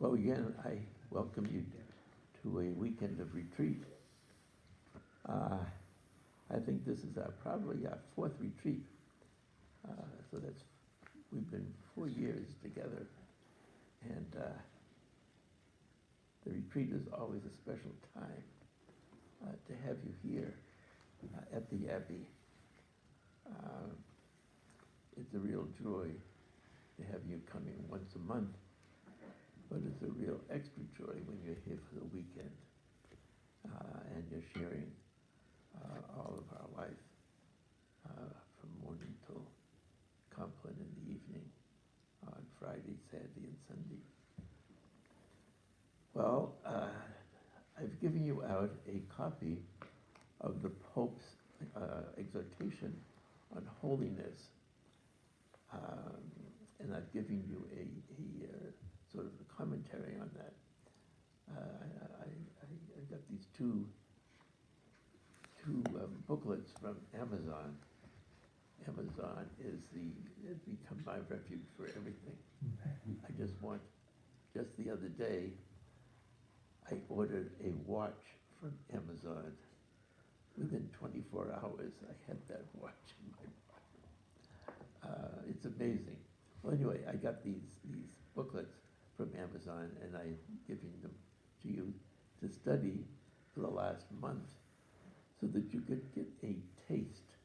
Well, again, I welcome you to a weekend of retreat. I think this is probably our fourth retreat. So we've been 4 years together. And the retreat is always a special time to have you here at the Abbey. It's a real joy to have you coming once a month, but it's a real extra joy when you're here for the weekend and you're sharing all of our life from morning till Compline in the evening on Friday, Saturday, and Sunday. Well, I've given you out a copy of the Pope's Exhortation on holiness, and I've given you a sort of a commentary on that. I got these two booklets from Amazon. Amazon has become my refuge for everything. Just the other day, I ordered a watch from Amazon. Within 24 hours, I had that watch in my pocket. It's amazing. Well, anyway, I got these booklets from Amazon, and I'm giving them to you to study for the last month so that you could get a taste,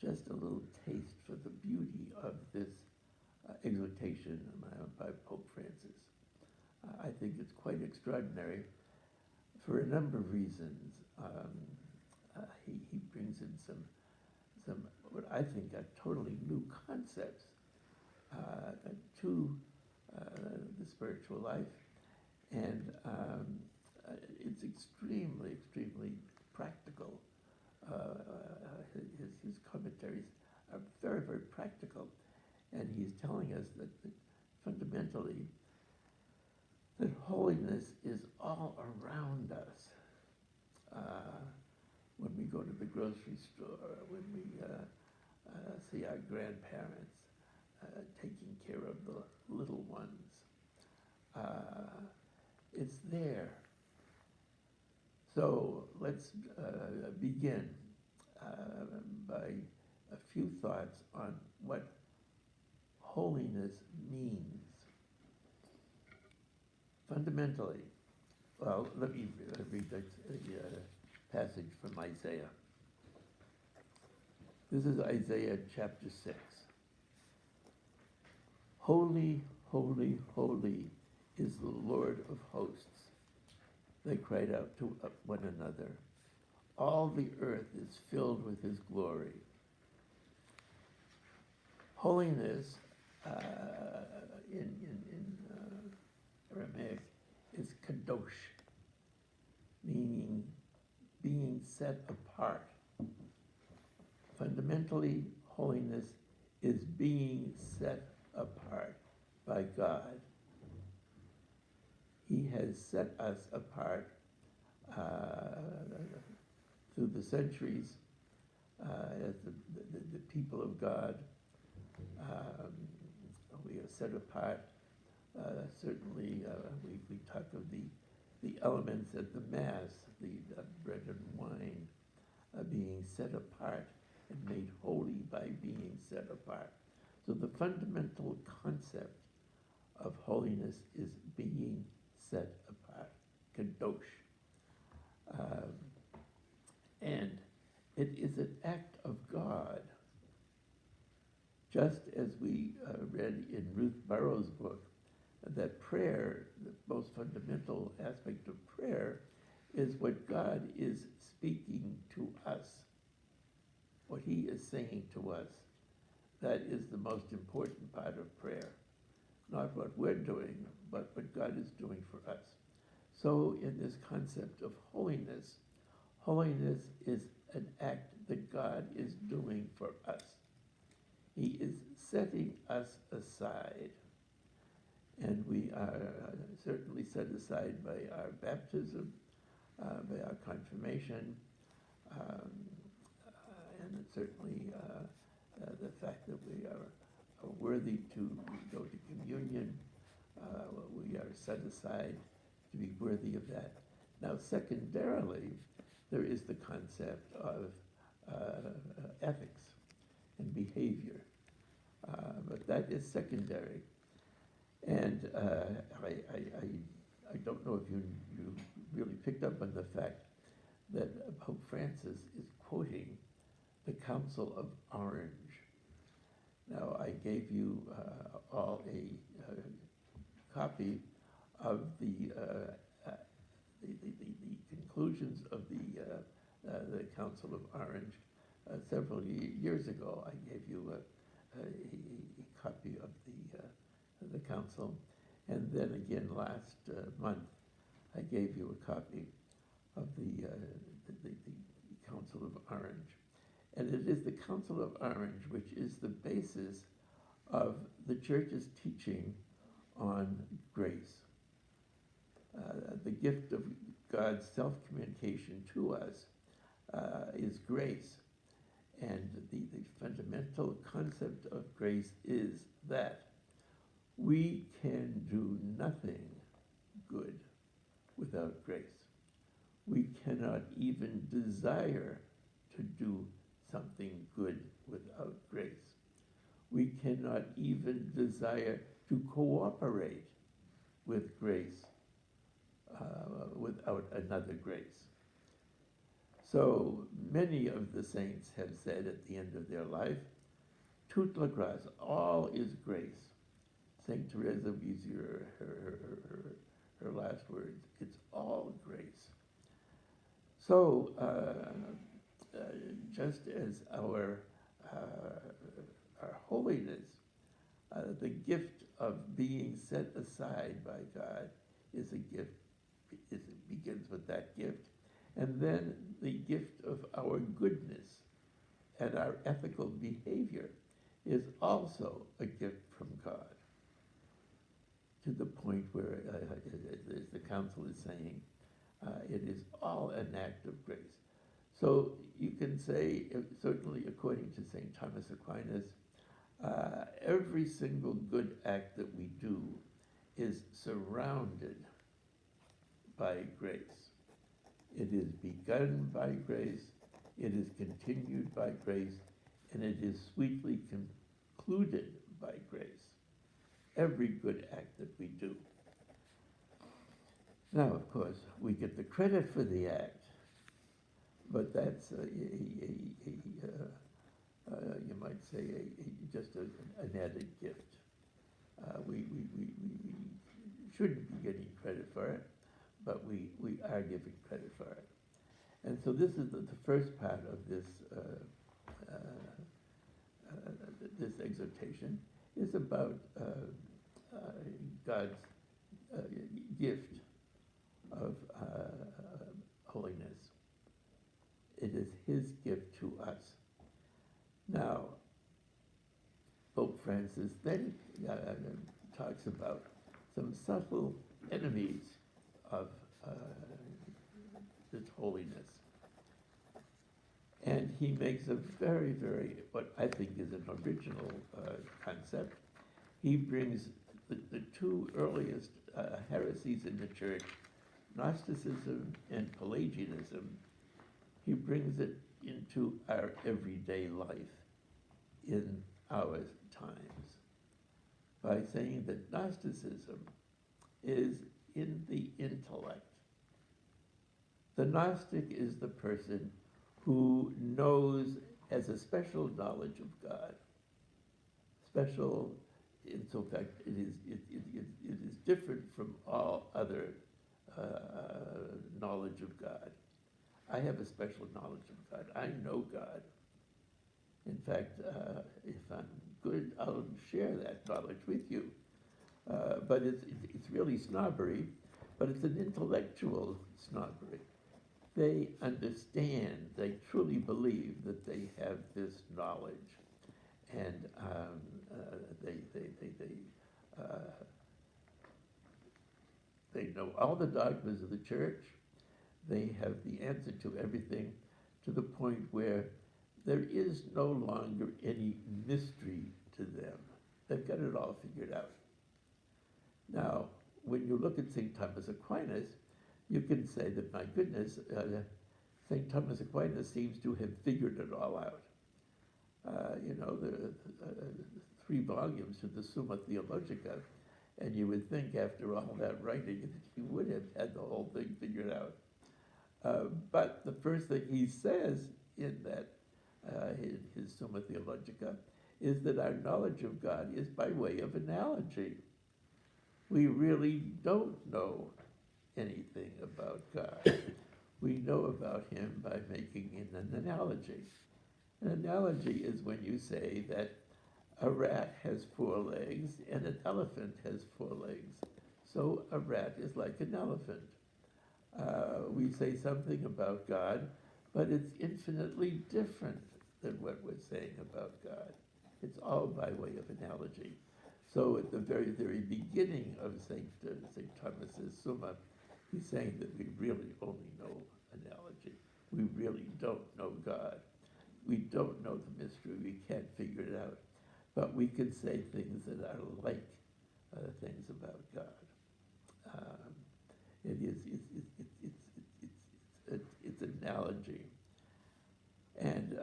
just a little taste for the beauty of this exhortation by Pope Francis. I think it's quite extraordinary for a number of reasons. He brings in some what I think are totally new concepts to the spiritual life, and it's extremely practical. His commentaries are very, very practical, and he's telling us that fundamentally that holiness is all around us. When we go to the grocery store, when we see our grandparents taking care of the little ones, it's there. So let's begin by a few thoughts on what holiness means. Fundamentally, well, let me read a passage from Isaiah. This is Isaiah chapter 6. Holy, holy, holy is the Lord of hosts. They cried out to one another. All the earth is filled with his glory. Holiness in Aramaic is kadosh, meaning being set apart. Fundamentally, holiness is being set apart by God. He has set us apart through the centuries as the people of God. We are set apart. Certainly, we talk of the elements at the Mass, the bread and wine, being set apart and made holy by being set apart. So the fundamental concept of holiness is being set apart, kadosh. And it is an act of God. Just as we read in Ruth Burroughs' book, that prayer, the most fundamental aspect of prayer, is what God is speaking to us, what he is saying to us. That is the most important part of prayer. Not what we're doing, but what God is doing for us. So in this concept of holiness, holiness is an act that God is doing for us. He is setting us aside. And we are certainly set aside by our baptism, by our confirmation, and certainly the fact that we are worthy to go to communion. We are set aside to be worthy of that. Now, secondarily, there is the concept of ethics and behavior, but that is secondary. And I don't know if you really picked up on the fact that Pope Francis is quoting the Council of Orange. Now, I gave you all a copy of the conclusions of the Council of Orange several years ago. I gave you a copy of the council, and then again last month I gave you a copy of the Council of Orange. And it is the Council of Orange which is the basis of the Church's teaching on grace. The gift of God's self-communication to us is grace. And the fundamental concept of grace is that we can do nothing good without grace. We cannot even desire to do something good without grace. We cannot even desire to cooperate with grace without another grace. So many of the saints have said at the end of their life, toute la grâce, all is grace. Saint Teresa of Lisieux, her last words, it's all grace. So just as our holiness, the gift of being set aside by God is a gift, it begins with that gift. And then the gift of our goodness and our ethical behavior is also a gift from God, to the point where, as the council is saying, it is all an act of grace. So you can say, certainly according to St. Thomas Aquinas, every single good act that we do is surrounded by grace. It is begun by grace, it is continued by grace, and it is sweetly concluded by grace. Every good act that we do. Now, of course, we get the credit for the act, but that's you might say just an added gift. We shouldn't be getting credit for it, but we are giving credit for it. And so this is the first part of this this exhortation is about God's gift of holiness. It is his gift to us. Now, Pope Francis then talks about some subtle enemies of this holiness. And he makes a very, very, what I think is an original concept. He brings the two earliest heresies in the church, Gnosticism and Pelagianism. He brings it into our everyday life in our times by saying that Gnosticism is in the intellect. The Gnostic is the person who knows, has a special knowledge of God. Special, in so fact, it is different from all other knowledge of God. I have a special knowledge of God. I know God. In fact, if I'm good, I'll share that knowledge with you. But it's really snobbery, but it's an intellectual snobbery. They understand, they truly believe that they have this knowledge, and they know all the dogmas of the church. They have the answer to everything, to the point where there is no longer any mystery to them. They've got it all figured out. Now, when you look at St. Thomas Aquinas, you can say that, my goodness, St. Thomas Aquinas seems to have figured it all out. The 3 volumes to the Summa Theologica, and you would think after all that writing that he would have had the whole thing figured out. But the first thing he says in that, in his Summa Theologica, is that our knowledge of God is by way of analogy. We really don't know anything about God. We know about him by making an analogy. An analogy is when you say that a rat has 4 legs and an elephant has 4 legs. So a rat is like an elephant. We say something about God, but it's infinitely different than what we're saying about God. It's all by way of analogy. So at the very, very beginning of St. Thomas's Summa, he's saying that we really only know analogy. We really don't know God. We don't know the mystery. We can't figure it out. But we can say things that are like things about God. It's analogy. And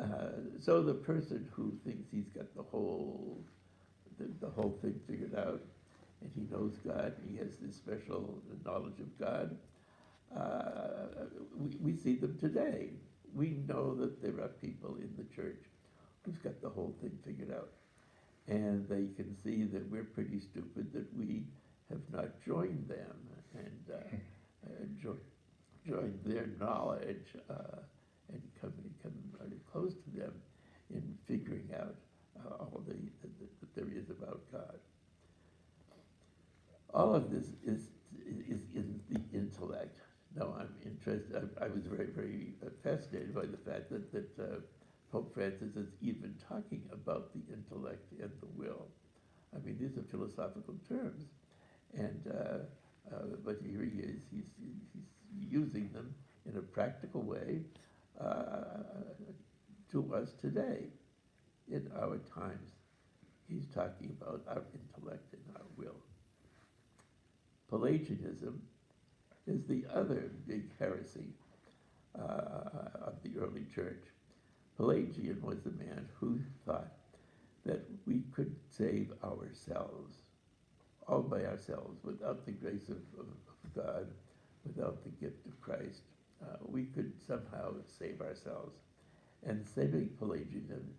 so the person who thinks he's got the whole thing figured out, and he knows God, he has this special knowledge of God, we see them today. We know that there are people in the church who's got the whole thing figured out. And they can see that we're pretty stupid, that we have not joined them and joined their knowledge and come really close to them in figuring out all that there is about God. All of this is in the intellect. Now I'm interested, I was very, very fascinated by the fact that Pope Francis is even talking about the intellect and the will. I mean, these are philosophical terms, and but here he is. He's using them in a practical way to us today, in our times. He's talking about our intellect and our will. Pelagianism is the other big heresy of the early church. Pelagian was the man who thought that we could save ourselves, all by ourselves, without the grace of God, without the gift of Christ. We could somehow save ourselves. And saving Pelagianism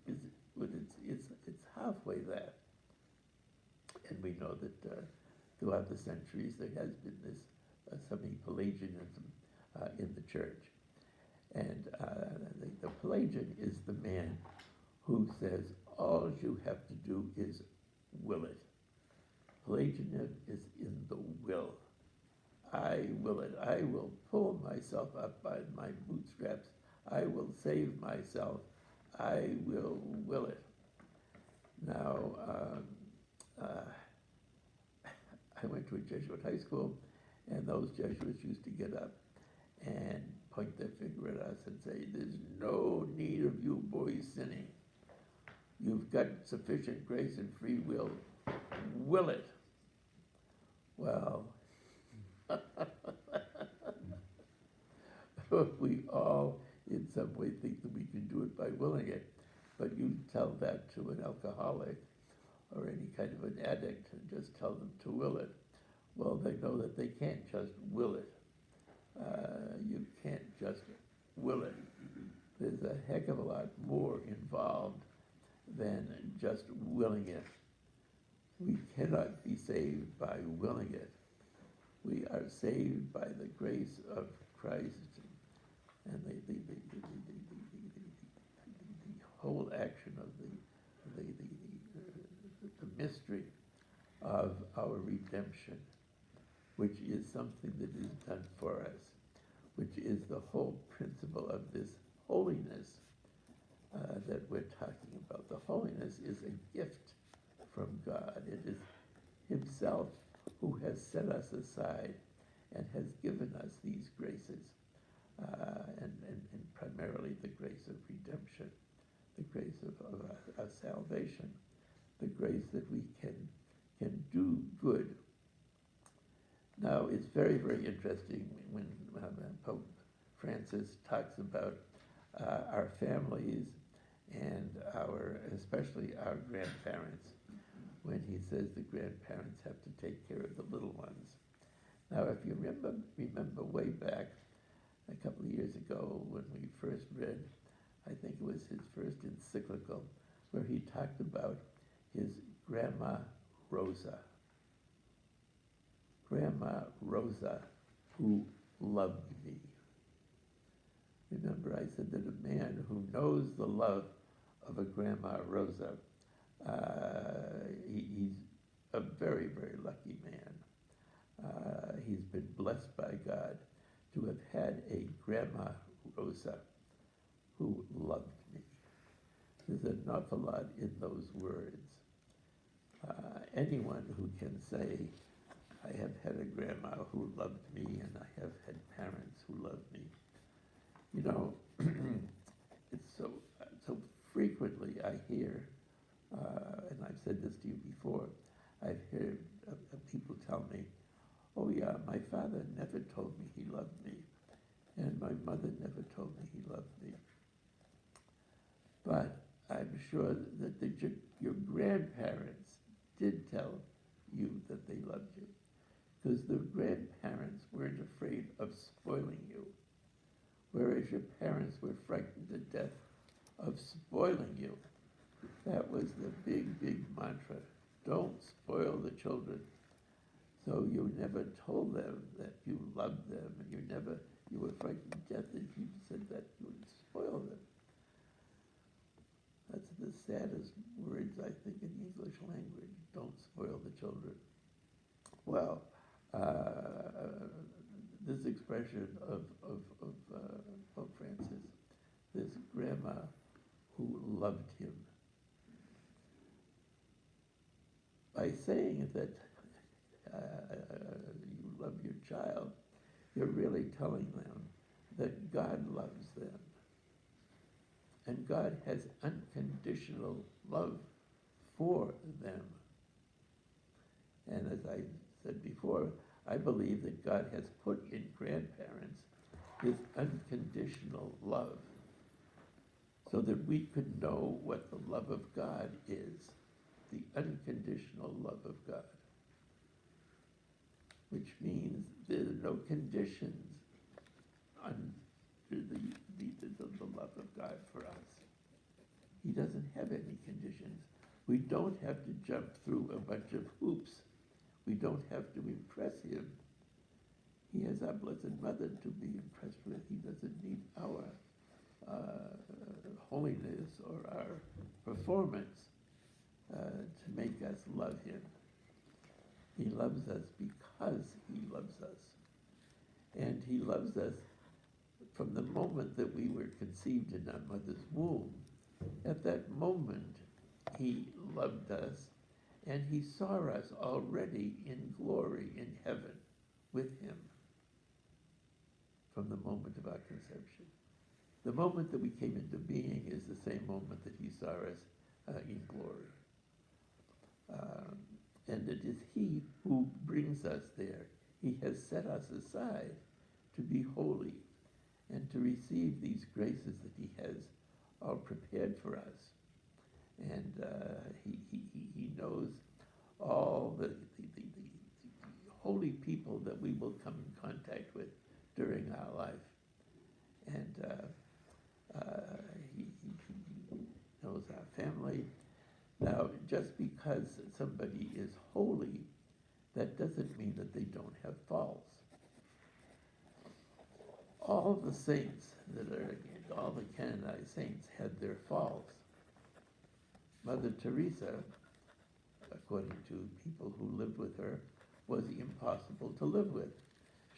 it's halfway that. And we know that throughout the centuries there has been this semi-Pelagianism in the church. And the Pelagian is the man who says all you have to do is will it. Pelagianism is in the will. I will it. I will pull myself up by my bootstraps. I will save myself. I will it. Now, I went to a Jesuit high school, and those Jesuits used to get up and point their finger at us and say, there's no need of you boys sinning. You've got sufficient grace and free will. Will it. Well, we all in some way think that we can do it by willing it. But you tell that to an alcoholic or any kind of an addict and just tell them to will it. Well, they know that they can't just will it. You can't just will it. There's a heck of a lot more involved than just willing it. We cannot be saved by willing it. We are saved by the grace of Christ and the whole action of the mystery of our redemption, which is something that is done for us, which is the whole principle of this holiness that we're talking about. The holiness is a gift from God. It is himself who has set us aside and has given us these graces, and primarily the grace of redemption, the grace of salvation, the grace that we can do good. Now, it's very, very interesting when Pope Francis talks about our families and especially our grandparents, when he says the grandparents have to take care of the little ones. Now, if you remember way back a couple of years ago when we first read, I think it was his first encyclical, where he talked about his Grandma Rosa. Grandma Rosa, who loved me. Remember, I said that a man who knows the love of a Grandma Rosa, he's a very, very lucky man. He's been blessed by God to have had a Grandma Rosa who loved me. There's an awful lot in those words. Anyone who can say, I have had a grandma who loved me and I have had parents who loved me. You know, it's so frequently I hear, and I've said this to you before, I've heard people tell me, oh yeah, my father never told me he loved me, and my mother never told me he loved me. But I'm sure that your grandparents did tell you that they loved you, because the grandparents weren't afraid of spoiling you, whereas your parents were frightened to death of spoiling you. That was the big, big mantra. Don't spoil the children. So you never told them that you loved them, and you were frightened to death if you said that you would spoil them. That's the saddest words, I think, in the English language. Don't spoil the children. Well, this expression of Pope Francis, this grandma who loved him, by saying that you love your child, you're really telling them that God loves them. And God has unconditional love for them. And as I said before, I believe that God has put in grandparents his unconditional love so that we could know what the love of God is, the unconditional love of God, which means there are no conditions under the love of God for us. He doesn't have any conditions. We don't have to jump through a bunch of hoops. We don't have to impress him. He has our Blessed Mother to be impressed with. He doesn't need our holiness or our performance to make us love him. He loves us because he loves us. And he loves us from the moment that we were conceived in our mother's womb. At that moment, he loved us, and he saw us already in glory in heaven with him from the moment of our conception. The moment that we came into being is the same moment that he saw us in glory. And it is he who brings us there. He has set us aside to be holy and to receive these graces that he has all prepared for us. And he knows all the holy people that we will come in contact with during our life. And he knows our family. Now, just because somebody is holy, that doesn't mean that they don't have faults. All the saints all the canonized saints had their faults. Mother Teresa, according to people who lived with her, was impossible to live with.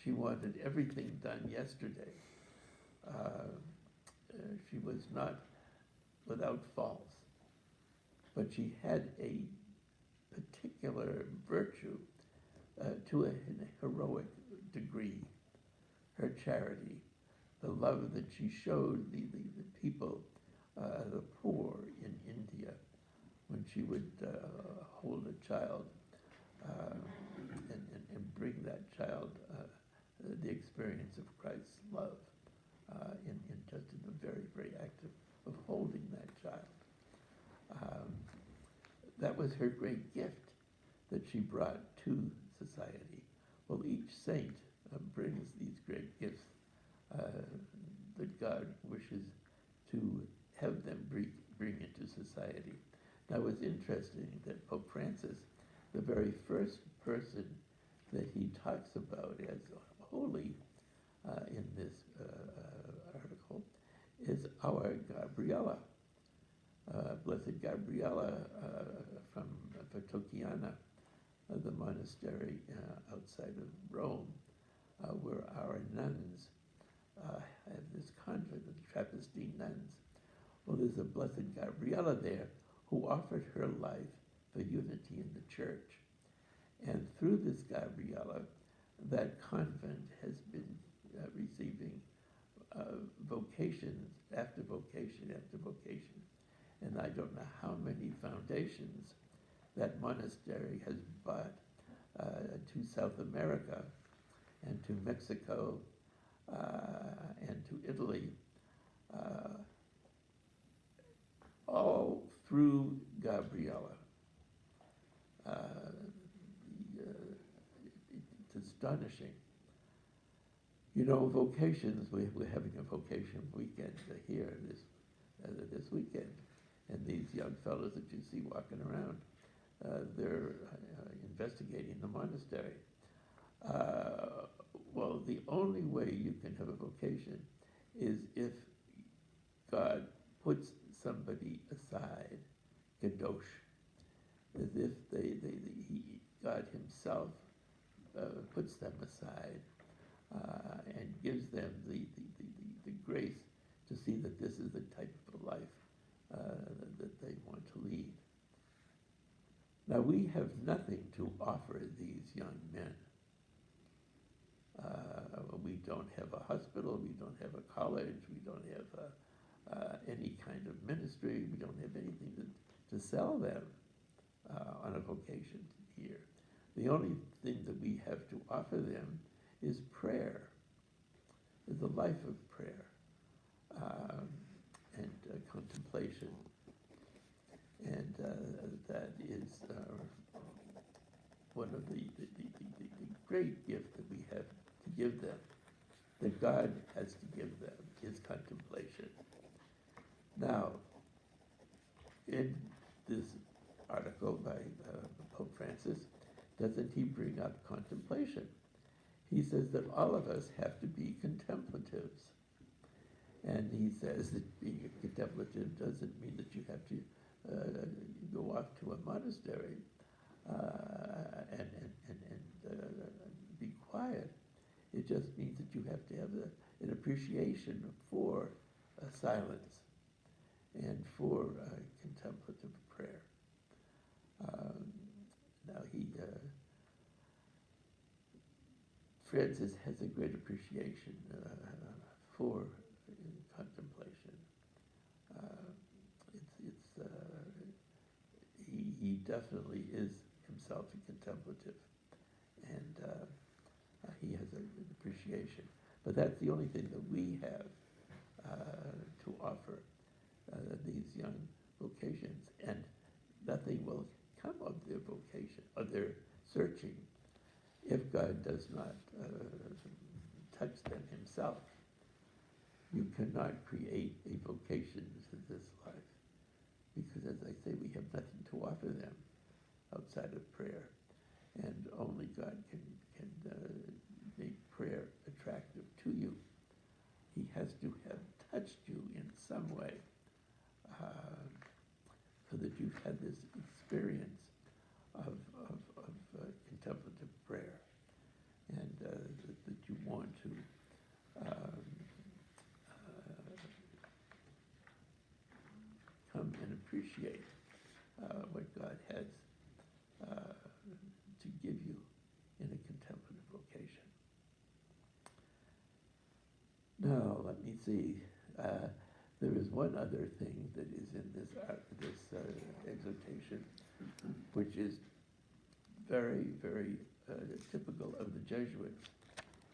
She wanted everything done yesterday. She was not without faults, but she had a particular virtue to a heroic degree. Her charity, the love that she showed the people, the poor in India, when she would hold a child and bring that child the experience of Christ's love in the very, very act of holding that child. That was her great gift that she brought to society. Well, each saint brings these great gifts that God wishes to have them bring into society. Now, it's interesting that Pope Francis, the very first person that he talks about as holy in this article is our Gabriella, Blessed Gabriella from Fatociana, the monastery outside of Rome, where our nuns have this convent of the Trappistine nuns. Well, there's a Blessed Gabriella there who offered her life for unity in the church. And through this Gabriella, that convent has been receiving vocations after vocation after vocation. And I don't know how many foundations that monastery has brought to South America and to Mexico and to Italy, all through Gabriella. It's astonishing. You know, vocations, we're having a vocation weekend here this weekend. And these young fellows that you see walking around, they're investigating the monastery. Well, the only way you can have a vocation is if God puts somebody aside, kadosh, as if God himself puts them aside and gives them the grace to see that this is the type of life that they want to lead. Now, we have nothing to offer these young men. We don't have a hospital, we don't have a college, we don't have any kind of ministry, we don't have anything to sell them on a vocation here. The only thing that we have to offer them is prayer, is a life of prayer and contemplation. And that is one of the great gift that we have to give them, that God has to give them, is contemplation. Now, in this article by Pope Francis, doesn't he bring up contemplation? He says that all of us have to be contemplatives. And he says that being a contemplative doesn't mean that you have to go off to a monastery and be quiet. It just means that you have to have an appreciation for silence and for contemplative prayer. Now Francis has a great appreciation for contemplation. He definitely is himself a contemplative, and he has an appreciation. But that's the only thing that we have to offer these young vocations, and nothing will come of their vocation, of their searching, if God does not touch them himself. You cannot create a vocation to this life, because as I say, we have nothing to offer them outside of prayer, and only God can make prayer attractive to you. He has to have touched you in some way so that you've had this experience of contemplative prayer, and that you want to come and appreciate what God has to give you in a contemplative vocation. Now, let me see. There is one other thing that is in this exhortation, which is very, very typical of the Jesuits,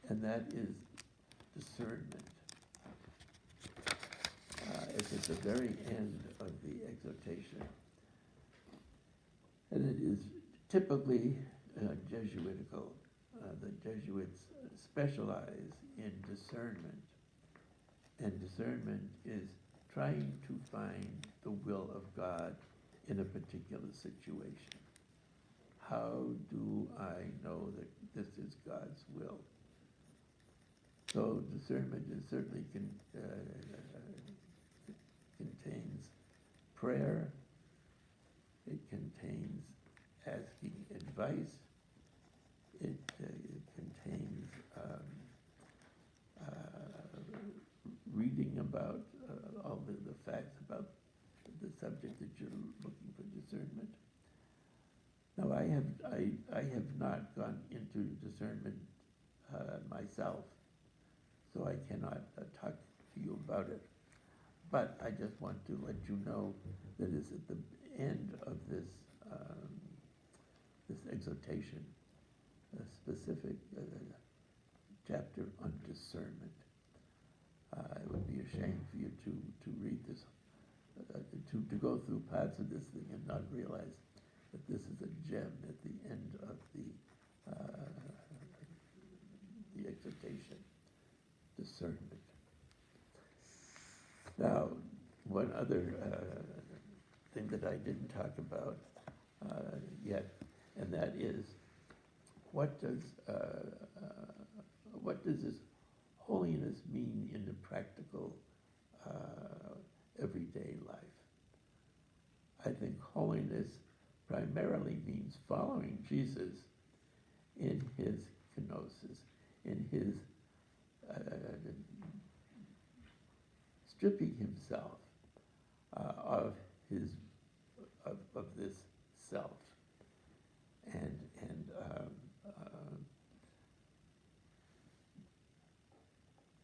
and that is discernment. It's at the very end of the exhortation. And it is typically Jesuitical. The Jesuits specialize in discernment. And discernment is trying to find the will of God in a particular situation. How do I know that this is God's will? So discernment is certainly contains prayer. It contains asking advice. It contains reading about all the facts about the subject that you're looking for discernment. Now, I have not gone into discernment myself, so I cannot talk to you about it. But I just want to let you know that it's at the end of this this exhortation, a specific chapter on discernment. It would be a shame for you to read this, to go through parts of this thing and not realize that this is a gem at the end of the exhortation, discernment. Now, one other thing that I didn't talk about yet, and that is, what does this holiness mean in the practical everyday life? I think holiness primarily means following Jesus in his kenosis, in his stripping himself of this self, and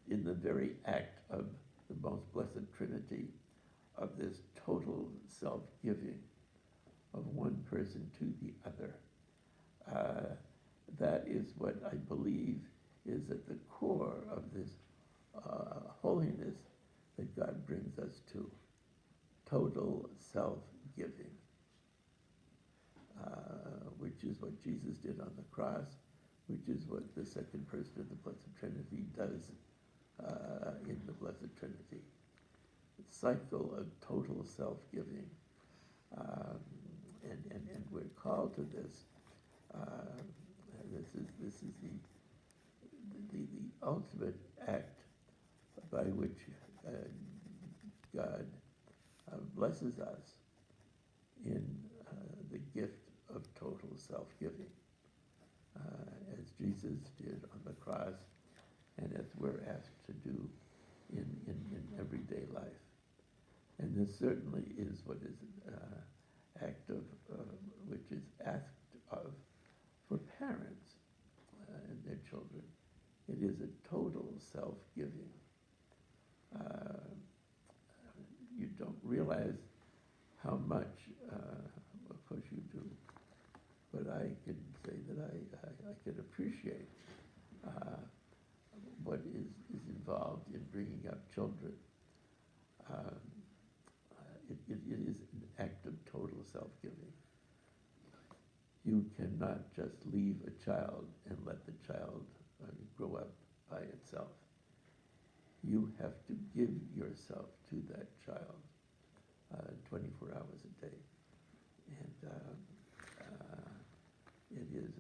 in the very act of the most blessed Trinity, of this total self-giving of one person to the other. That is what I believe is at the core of this holiness that God brings us to. Total self-giving, which is what Jesus did on the cross, which is what the second person of the Blessed Trinity does in the Blessed Trinity. The cycle of total self-giving. And we're called to this. This is the ultimate act by which God blesses us in the gift of total self-giving, as Jesus did on the cross, and as we're asked to do in everyday life. And this certainly is what is act of which is asked of for parents and their children. It is a total self-giving. You don't realize how much, of course you do, but I can say that I can appreciate what is involved in bringing up children. It is an act of total self-giving. You cannot just leave a child and let the child grow up by itself. You have to give yourself to that child 24 hours a day. And it is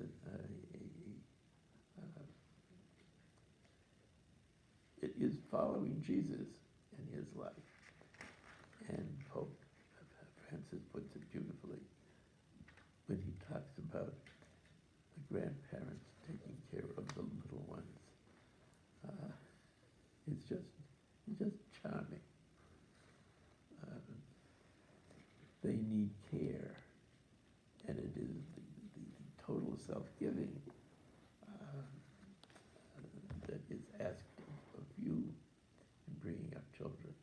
it is following Jesus in his life. And Pope Francis puts it beautifully when he talks about the grandparents taking care of the little ones. It's just charming. They need care, and it is the total self-giving that is asked of you in bringing up children.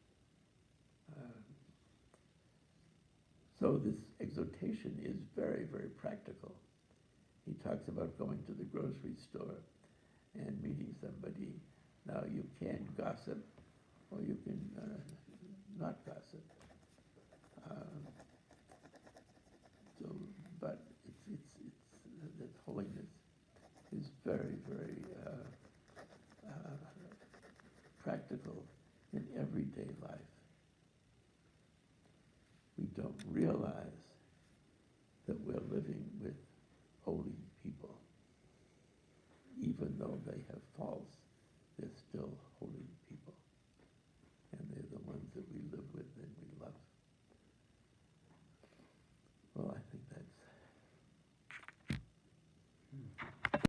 So this exhortation is very, very practical. He talks about going to the grocery store and meeting somebody. Now, you can gossip, or you can not gossip. But that holiness is very, very practical in everyday life. We don't realize that we're living with holy people. Even though they have faults, they're still holy